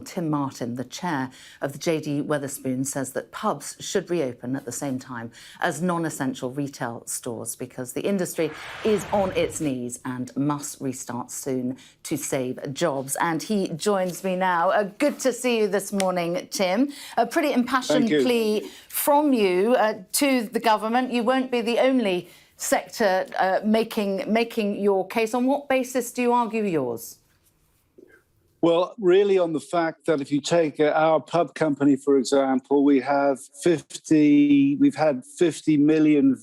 Tim Martin, the chair of the JD Wetherspoon, says that pubs should reopen at the same time as non-essential retail stores because the industry is on its knees and must restart soon to save jobs. And he joins me now. Good to see you this morning, Tim. A pretty impassioned plea from you to the government. You won't be the only sector making your case. On what basis do you argue yours? Well, really on the fact that if you take our pub company, for example, we've had 50 million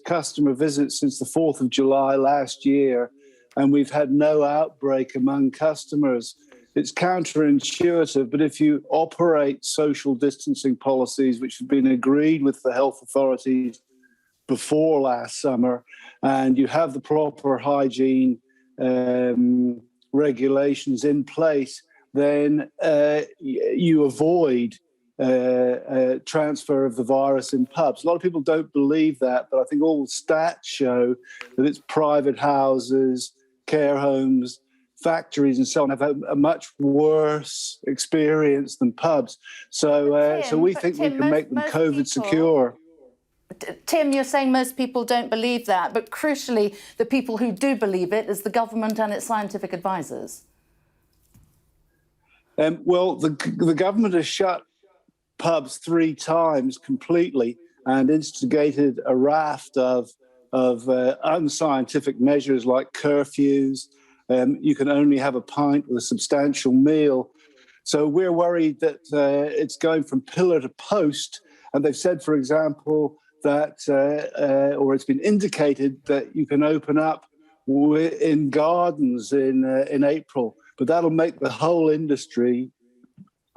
customer visits since the 4th of July last year, and we've had no outbreak among customers. It's counterintuitive, but if you operate social distancing policies, which have been agreed with the health authorities before last summer, and you have the proper hygiene regulations in place, then you avoid transfer of the virus in pubs. A lot of people don't believe that, but I think all the stats show that it's private houses, care homes, factories and so on have a much worse experience than pubs. So we think we can make them COVID secure. Tim, you're saying most people don't believe that, but crucially, the people who do believe it is the government and its scientific advisors. Well, the government has shut pubs 3 times completely and instigated a raft of unscientific measures like curfews. You can only have a pint with a substantial meal. So we're worried that it's going from pillar to post. And they've said, for example, that, or it's been indicated that you can open up in gardens in April, but that'll make the whole industry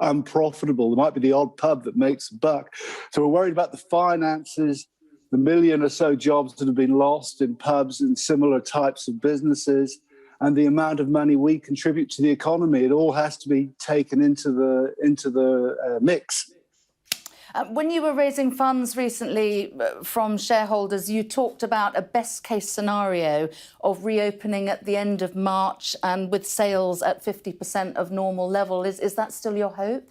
unprofitable. There might be the odd pub that makes a buck. So we're worried about the finances, the million or so jobs that have been lost in pubs and similar types of businesses, and the amount of money we contribute to the economy. It all has to be taken into the mix. When you were raising funds recently from shareholders, you talked about a best-case scenario of reopening at the end of March and with sales at 50% of normal level. Is that still your hope?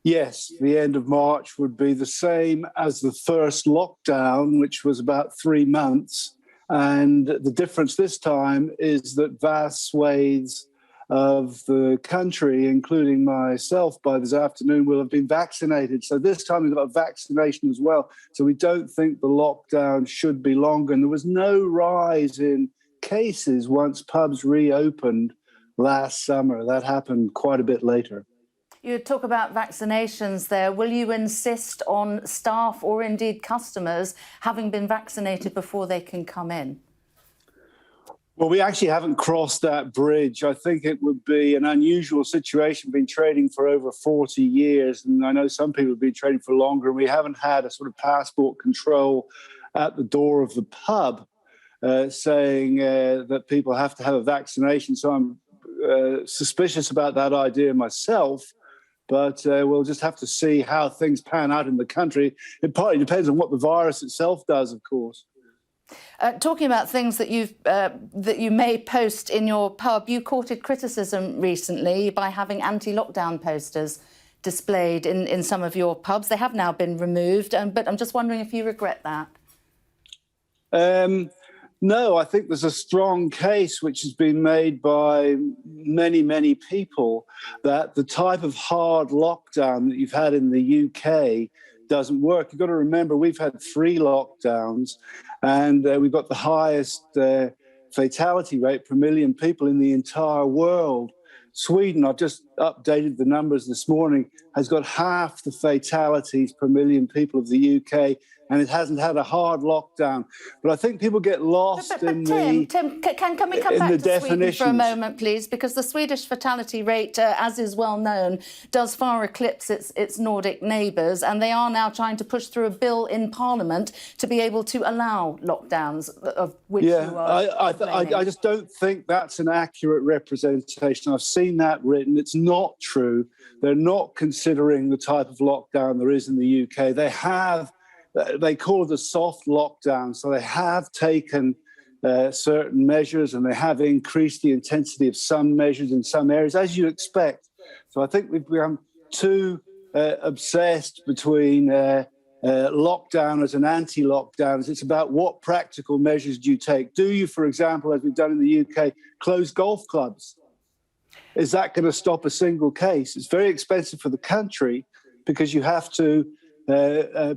Yes, the end of March would be the same as the first lockdown, which was about 3 months. And the difference this time is that vast swathes of the country, including myself, by this afternoon will have been vaccinated. So this time we've got vaccination as well. So we don't think the lockdown should be longer. And there was no rise in cases once pubs reopened last summer. That happened quite a bit later. You talk about vaccinations there. Will you insist on staff or indeed customers having been vaccinated before they can come in? Well, we actually haven't crossed that bridge. I think it would be an unusual situation. Been trading for over 40 years, and I know some people have been trading for longer, and we haven't had a sort of passport control at the door of the pub saying that people have to have a vaccination. So I'm suspicious about that idea myself, but we'll just have to see how things pan out in the country. It partly depends on what the virus itself does, of course. Talking about things that you may post in your pub, you courted criticism recently by having anti-lockdown posters displayed in some of your pubs. They have now been removed, but I'm just wondering if you regret that. No, I think there's a strong case which has been made by many, many people that the type of hard lockdown that you've had in the UK doesn't work. You've got to remember we've had 3 lockdowns and we've got the highest fatality rate per million people in the entire world. Sweden, I've just updated the numbers this morning, has got half the fatalities per million people of the UK, and it hasn't had a hard lockdown. But I think people get lost in Tim, can we come back to Sweden for a moment, please? Because the Swedish fatality rate, as is well known, does far eclipse its Nordic neighbours, and they are now trying to push through a bill in Parliament to be able to allow lockdowns, of which you are I just don't think that's an accurate representation. I've seen that written. It's not true. They're not considering the type of lockdown there is in the UK. They call it a soft lockdown, so they have taken certain measures and they have increased the intensity of some measures in some areas, as you expect. So I think we've become too obsessed between lockdowners and anti-lockdowners. It's about what practical measures do you take. Do you, for example, as we've done in the UK, close golf clubs? Is that going to stop a single case? It's very expensive for the country because you have to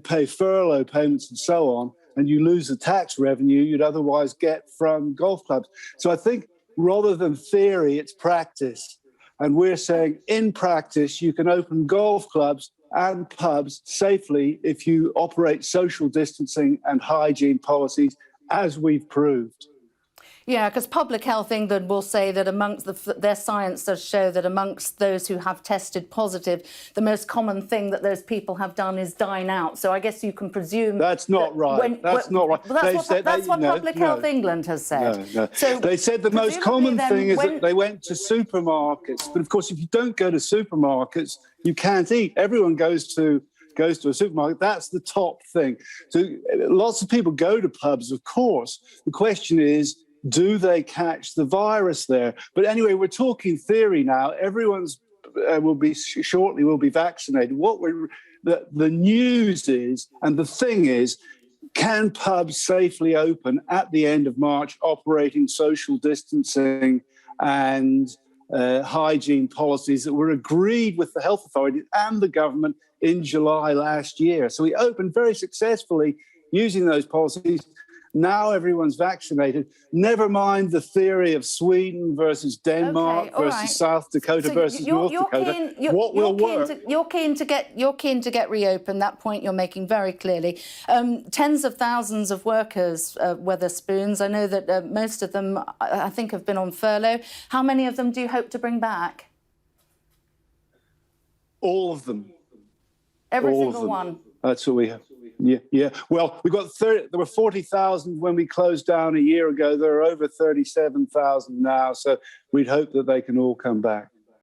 pay furlough payments and so on, and you lose the tax revenue you'd otherwise get from golf clubs. So I think rather than theory, it's practice. And we're saying in practice, you can open golf clubs and pubs safely if you operate social distancing and hygiene policies, as we've proved. Yeah, because Public Health England will say that amongst their science does show that amongst those who have tested positive, the most common thing that those people have done is dine out. So I guess you can presume that's not right. That's not right. That's what Public Health England has said. No. So they said the most common thing is that they went to supermarkets. But of course, if you don't go to supermarkets, you can't eat. Everyone goes to a supermarket. That's the top thing. So lots of people go to pubs, of course. The question is, do they catch the virus there? But anyway, we're talking theory now. Everyone's will be vaccinated. The news is, and the thing is, can pubs safely open at the end of March, operating social distancing and hygiene policies that were agreed with the health authorities and the government in July last year? So we opened very successfully using those policies. Now everyone's vaccinated. Never mind the theory of Sweden versus Denmark versus South Dakota versus North Dakota. What will work? You're keen to get reopened. That point you're making very clearly. Tens of thousands of workers, Wetherspoons. I know that most of them, I think, have been on furlough. How many of them do you hope to bring back? All of them. Every single one. That's what we have. Yeah. Well, we got there were 40,000 when we closed down a year ago. There are over 37,000 now. So we'd hope that they can all come back.